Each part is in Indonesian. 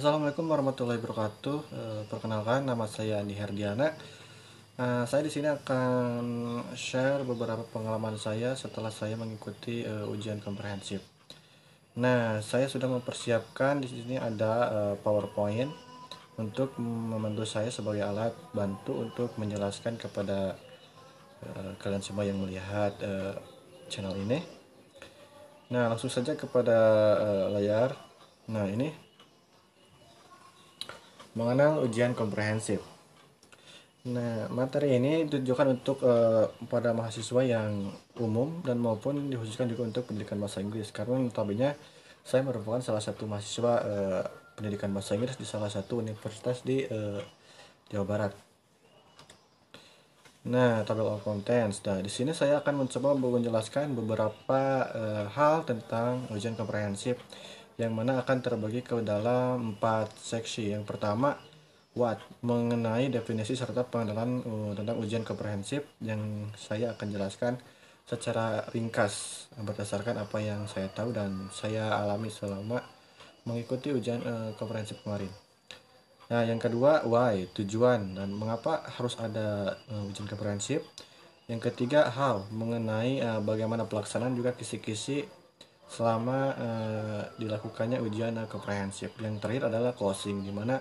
Assalamualaikum warahmatullahi wabarakatuh. Perkenalkan, nama saya Andi Herdiana. Saya di sini akan share beberapa pengalaman saya setelah saya mengikuti ujian komprehensif. Nah, saya sudah mempersiapkan di sini ada PowerPoint untuk membantu saya sebagai alat bantu untuk menjelaskan kepada kalian semua yang melihat channel ini. Nah, langsung saja kepada layar. Nah, ini mengenal ujian komprehensif. Nah, materi ini ditujukan untuk pada mahasiswa yang umum dan maupun dikhususkan juga untuk pendidikan bahasa Inggris. Karena notabene saya merupakan salah satu mahasiswa pendidikan bahasa Inggris di salah satu universitas di Jawa Barat. Nah, table of contents. Nah, di sini saya akan mencoba menjelaskan beberapa hal tentang ujian komprehensif yang mana akan terbagi ke dalam 4 seksi. Yang pertama, what, mengenai definisi serta pengenalan tentang ujian komprehensif yang saya akan jelaskan secara ringkas berdasarkan apa yang saya tahu dan saya alami selama mengikuti ujian komprehensif kemarin. Nah, yang kedua, why, tujuan dan mengapa harus ada ujian komprehensif. Yang ketiga, how, mengenai bagaimana pelaksanaan juga kisi-kisi selama dilakukannya ujian komprehensif. Yang terakhir adalah closing, di mana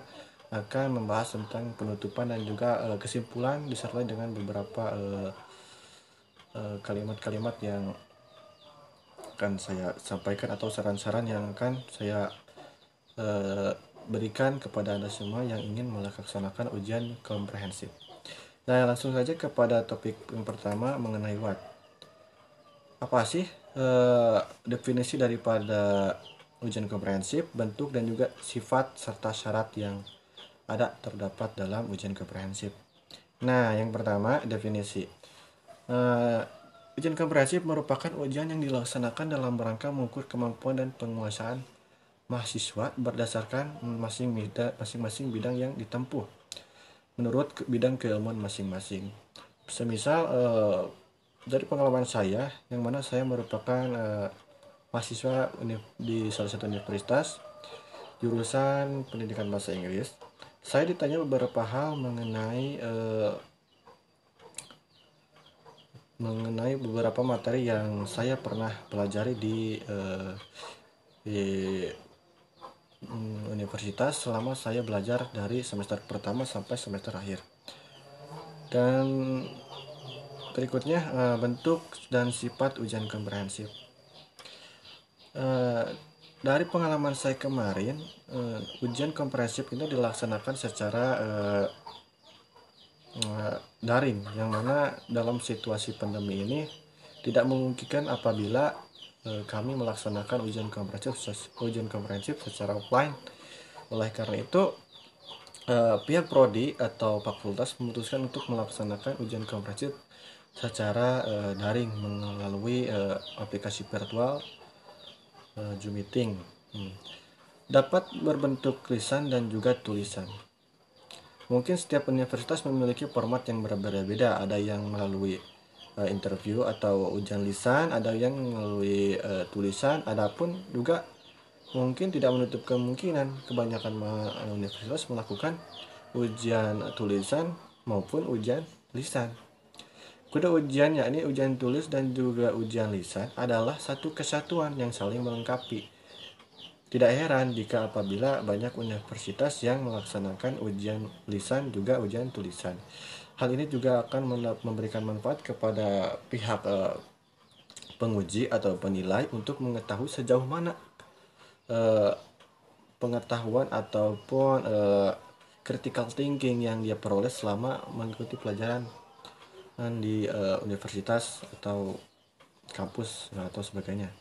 akan membahas tentang penutupan dan juga kesimpulan disertai dengan beberapa kalimat-kalimat yang akan saya sampaikan atau saran-saran yang akan saya eh, berikan kepada Anda semua yang ingin melaksanakan ujian komprehensif. Nah, langsung saja kepada topik yang pertama mengenai what. Apa sih definisi daripada ujian komprehensif, bentuk dan juga sifat serta syarat yang ada terdapat dalam ujian komprehensif. Nah, yang pertama definisi. Eh, Ujian komprehensif merupakan ujian yang dilaksanakan dalam rangka mengukur kemampuan dan penguasaan mahasiswa berdasarkan masing-masing bidang yang ditempuh menurut bidang keilmuan masing-masing. Semisal dari pengalaman saya, yang mana saya merupakan mahasiswa di salah satu universitas jurusan pendidikan bahasa Inggris, saya ditanya beberapa hal mengenai beberapa materi yang saya pernah pelajari di universitas selama saya belajar dari semester pertama sampai semester akhir. Dan berikutnya bentuk dan sifat ujian komprehensif. Eh, dari pengalaman saya kemarin, ujian komprehensif itu dilaksanakan secara daring, yang mana dalam situasi pandemi ini tidak memungkinkan apabila kami melaksanakan ujian komprehensif secara offline. Oleh karena itu, pihak prodi atau fakultas memutuskan untuk melaksanakan ujian komprehensif secara daring melalui aplikasi virtual Zoom Meeting. Dapat berbentuk lisan dan juga tulisan. Mungkin setiap universitas memiliki format yang berbeda-beda. Ada yang melalui interview atau ujian lisan, ada yang melalui tulisan. Adapun juga mungkin tidak menutup kemungkinan kebanyakan universitas melakukan ujian tulisan maupun ujian lisan. Kedua ujian, yakni ujian tulis dan juga ujian lisan, adalah satu kesatuan yang saling melengkapi. Tidak heran jika apabila banyak universitas yang melaksanakan ujian lisan juga ujian tulisan. Hal ini juga akan memberikan manfaat kepada pihak penguji atau penilai untuk mengetahui sejauh mana eh, pengetahuan ataupun critical thinking yang dia peroleh selama mengikuti pelajaran di universitas atau kampus atau sebagainya.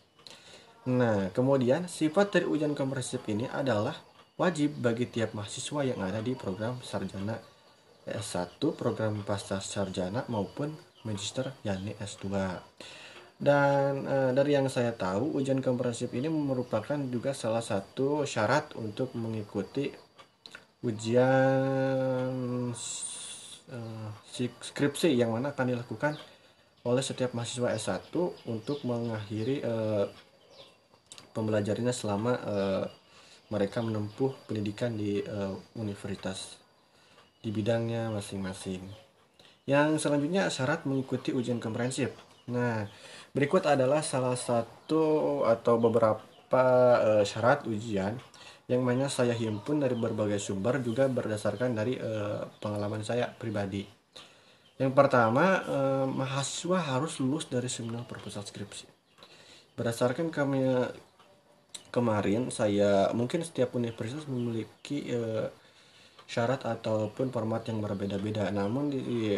Nah, kemudian sifat dari ujian komprehensif ini adalah wajib bagi tiap mahasiswa yang ada di program sarjana S1, program pasca sarjana maupun magister yakni S2. Dan dari yang saya tahu, ujian komprehensif ini merupakan juga salah satu syarat untuk mengikuti ujian skripsi yang mana akan dilakukan oleh setiap mahasiswa S1 untuk mengakhiri pembelajarannya selama mereka menempuh pendidikan di universitas di bidangnya masing-masing. Yang selanjutnya syarat mengikuti ujian komprehensif. Nah, berikut adalah salah satu atau beberapa syarat ujian yang mana saya himpun dari berbagai sumber juga berdasarkan dari pengalaman saya pribadi. Yang pertama, mahasiswa harus lulus dari seminar proposal skripsi. Berdasarkan kami kemarin, saya mungkin setiap universitas memiliki syarat ataupun format yang berbeda-beda. Namun di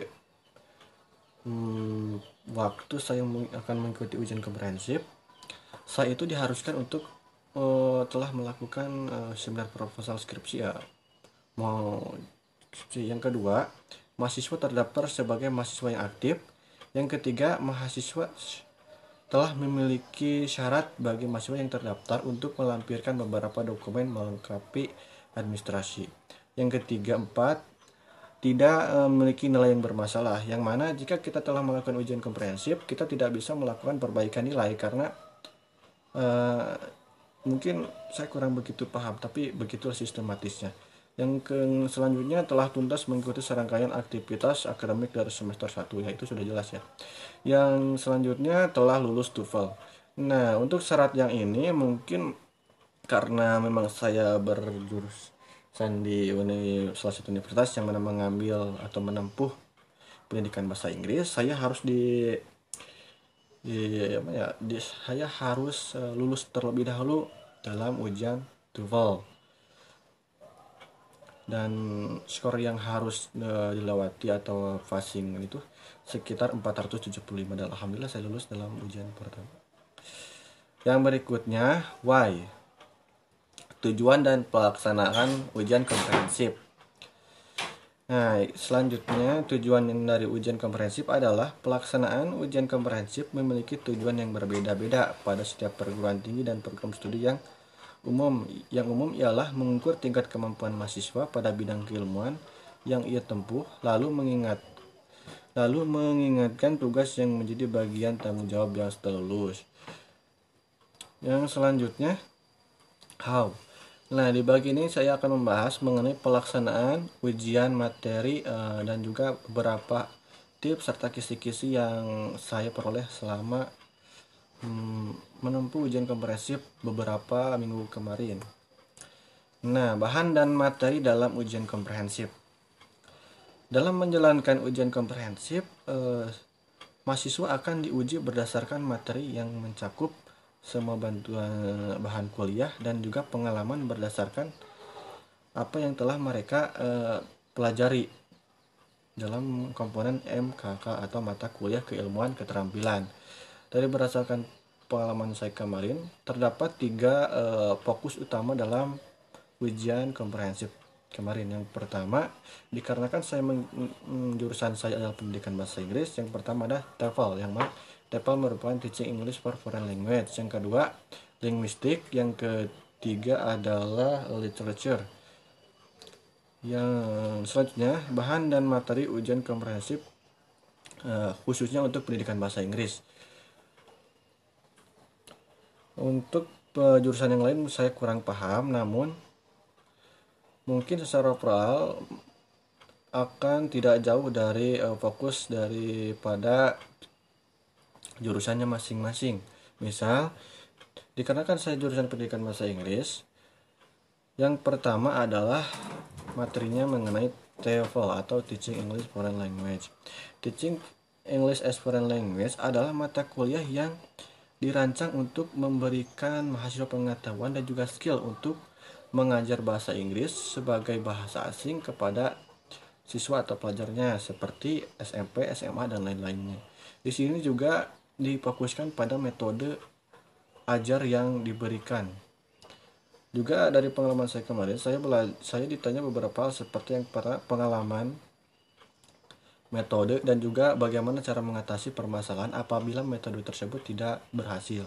waktu saya akan mengikuti ujian komprehensif, saya itu diharuskan untuk telah melakukan seminar proposal skripsi ya. Mau yang kedua, mahasiswa terdaftar sebagai mahasiswa yang aktif. Yang ketiga, mahasiswa telah memiliki syarat bagi mahasiswa yang terdaftar untuk melampirkan beberapa dokumen melengkapi administrasi. Yang ketiga, empat, tidak memiliki nilai yang bermasalah. Yang mana jika kita telah melakukan ujian komprehensif, kita tidak bisa melakukan perbaikan nilai karena mungkin saya kurang begitu paham, tapi begitulah sistematisnya. Yang selanjutnya telah tuntas mengikuti serangkaian aktivitas akademik dari semester 1, ya itu sudah jelas ya. Yang selanjutnya telah lulus TOEFL. Nah, untuk syarat yang ini mungkin karena memang saya berjurusan di salah satu universitas yang mana mengambil atau menempuh pendidikan bahasa Inggris, saya harus saya harus lulus terlebih dahulu dalam ujian TOEFL. Dan skor yang harus dilewati atau passing itu sekitar 475, dan alhamdulillah saya lulus dalam ujian pertama. Yang berikutnya, why, tujuan dan pelaksanaan ujian komprehensif. Nah, selanjutnya tujuan dari ujian komprehensif adalah pelaksanaan ujian komprehensif memiliki tujuan yang berbeda-beda pada setiap perguruan tinggi dan program studi yang umum. Yang umum ialah mengukur tingkat kemampuan mahasiswa pada bidang keilmuan yang ia tempuh, lalu mengingatkan tugas yang menjadi bagian tanggung jawab yang setelah lulus. Yang selanjutnya, how. Nah, di bagi ini saya akan membahas mengenai pelaksanaan ujian materi dan juga beberapa tips serta kisi-kisi yang saya peroleh selama menempuh ujian komprehensif beberapa minggu kemarin. Nah, bahan dan materi dalam ujian komprehensif. Dalam menjalankan ujian komprehensif, mahasiswa akan diuji berdasarkan materi yang mencakup semua bantuan bahan kuliah dan juga pengalaman berdasarkan apa yang telah mereka pelajari dalam komponen MKK atau mata kuliah keilmuan keterampilan. Dari berdasarkan pengalaman saya kemarin, terdapat 3 fokus utama dalam ujian komprehensif kemarin. Yang pertama, dikarenakan jurusan saya adalah pendidikan bahasa Inggris, yang pertama adalah TOEFL, yang mana TOEFL merupakan Teaching English for Foreign Language. Yang kedua, linguistik. Yang ketiga adalah literature. Yang selanjutnya, bahan dan materi ujian komprehensif khususnya untuk pendidikan bahasa Inggris. Untuk jurusan yang lain saya kurang paham, namun mungkin secara overall akan tidak jauh dari fokus daripada jurusannya masing-masing. Misal, dikarenakan saya jurusan pendidikan bahasa Inggris, yang pertama adalah materinya mengenai TOEFL atau Teaching English Foreign Language. Teaching English as Foreign Language adalah mata kuliah yang dirancang untuk memberikan mahasiswa pengetahuan dan juga skill untuk mengajar bahasa Inggris sebagai bahasa asing kepada siswa atau pelajarnya seperti SMP, SMA, dan lain-lainnya. Di sini juga difokuskan pada metode ajar yang diberikan. Juga dari pengalaman saya kemarin, saya ditanya beberapa hal seperti yang pengalaman, metode, dan juga bagaimana cara mengatasi permasalahan apabila metode tersebut tidak berhasil.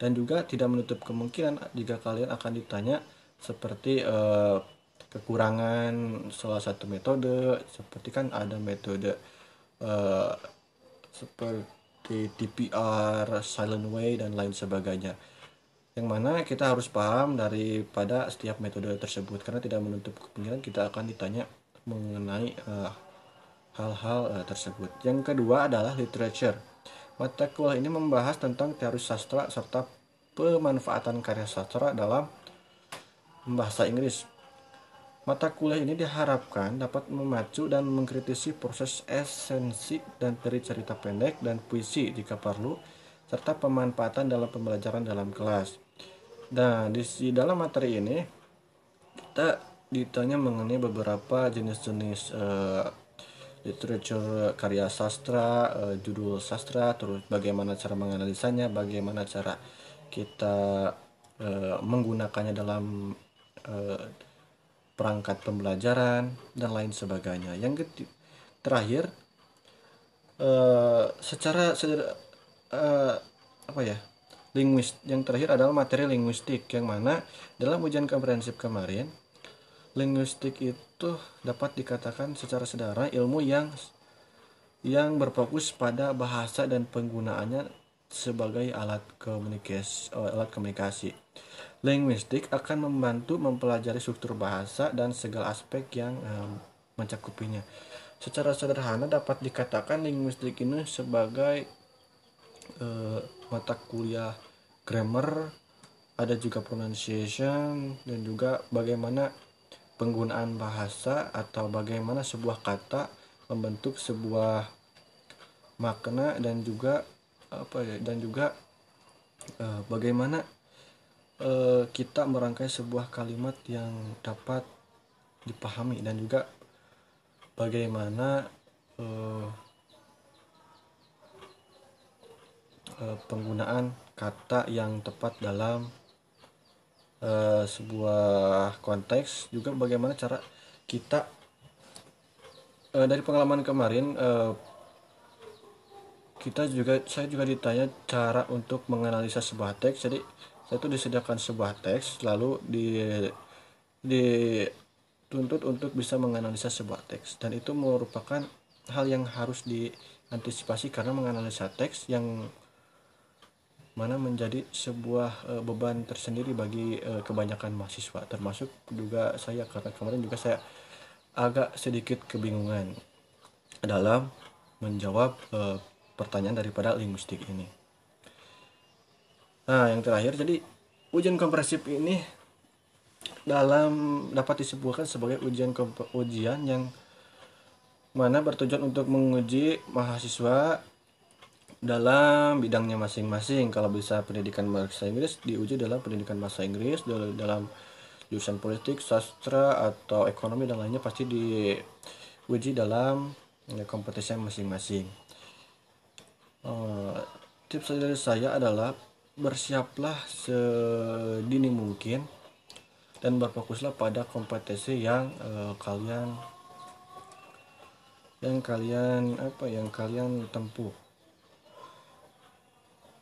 Dan juga tidak menutup kemungkinan jika kalian akan ditanya seperti kekurangan salah satu metode, seperti kan ada metode seperti TPR, silent way, dan lain sebagainya. yang mana kita harus paham daripada setiap metode tersebut, karena tidak menutup kemungkinan kita akan ditanya mengenai hal-hal tersebut. Yang kedua adalah literature. Mata kuliah ini membahas tentang teori sastra serta pemanfaatan karya sastra dalam bahasa Inggris. Mata kuliah ini diharapkan dapat memacu dan mengkritisi proses esensi dan dari cerita pendek dan puisi jika perlu, serta pemanfaatan dalam pembelajaran dalam kelas. Nah, di dalam materi ini kita ditanya mengenai beberapa jenis-jenis literature karya sastra, judul sastra, terus bagaimana cara menganalisanya, bagaimana cara kita menggunakannya dalam perangkat pembelajaran dan lain sebagainya. Yang terakhir, secara yang terakhir adalah materi linguistik, yang mana dalam ujian komprehensif kemarin, linguistik itu dapat dikatakan secara sederhana ilmu yang berfokus pada bahasa dan penggunaannya sebagai alat komunikasi. Linguistik akan membantu mempelajari struktur bahasa dan segala aspek yang mencakupinya. Secara sederhana dapat dikatakan linguistik ini sebagai mata kuliah grammar, ada juga pronunciation, dan juga bagaimana penggunaan bahasa atau bagaimana sebuah kata membentuk sebuah makna, dan juga bagaimana kita merangkai sebuah kalimat yang dapat dipahami, dan juga bagaimana penggunaan kata yang tepat dalam sebuah konteks, juga bagaimana cara kita dari pengalaman kemarin saya juga ditanya cara untuk menganalisa sebuah teks. Jadi saya itu disediakan sebuah teks, lalu dituntut untuk bisa menganalisa sebuah teks, dan itu merupakan hal yang harus diantisipasi karena menganalisa teks yang mana menjadi sebuah beban tersendiri bagi kebanyakan mahasiswa, termasuk juga saya, karena kemarin juga saya agak sedikit kebingungan dalam menjawab pertanyaan daripada linguistik ini. Nah, yang terakhir, jadi ujian komprehensif ini dapat disebutkan sebagai ujian yang mana bertujuan untuk menguji mahasiswa dalam bidangnya masing-masing. Kalau bisa pendidikan bahasa Inggris, diuji dalam pendidikan bahasa Inggris, dalam jurusan politik, sastra, atau ekonomi dan lainnya pasti diuji dalam kompetisi masing-masing. Tips dari saya adalah bersiaplah sedini mungkin dan berfokuslah pada kompetensi yang kalian tempuh.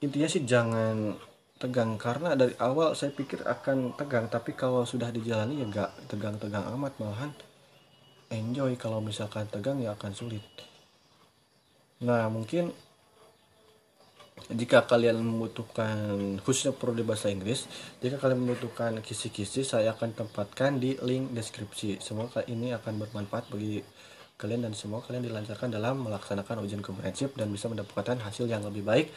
Intinya sih jangan tegang, karena dari awal saya pikir akan tegang, tapi kalau sudah dijalani ya gak tegang-tegang amat, malahan enjoy. Kalau misalkan tegang ya akan sulit. Nah, mungkin jika kalian membutuhkan, khususnya prodi bahasa Inggris, jika kalian membutuhkan kisi-kisi, saya akan tempatkan di link deskripsi. Semoga ini akan bermanfaat bagi kalian dan semoga kalian dilancarkan dalam melaksanakan ujian komprehensif dan bisa mendapatkan hasil yang lebih baik,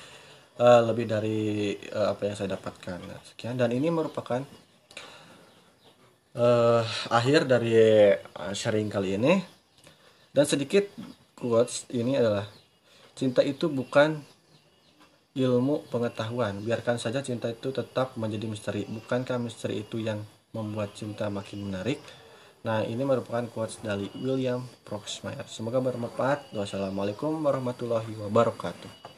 lebih dari apa yang saya dapatkan. Sekian, dan ini merupakan akhir dari sharing kali ini. Dan sedikit quotes ini adalah, cinta itu bukan ilmu pengetahuan, biarkan saja cinta itu tetap menjadi misteri, bukankah misteri itu yang membuat cinta makin menarik. Nah, ini merupakan quotes dari William Proxmire. Semoga bermanfaat. Wassalamualaikum warahmatullahi wabarakatuh.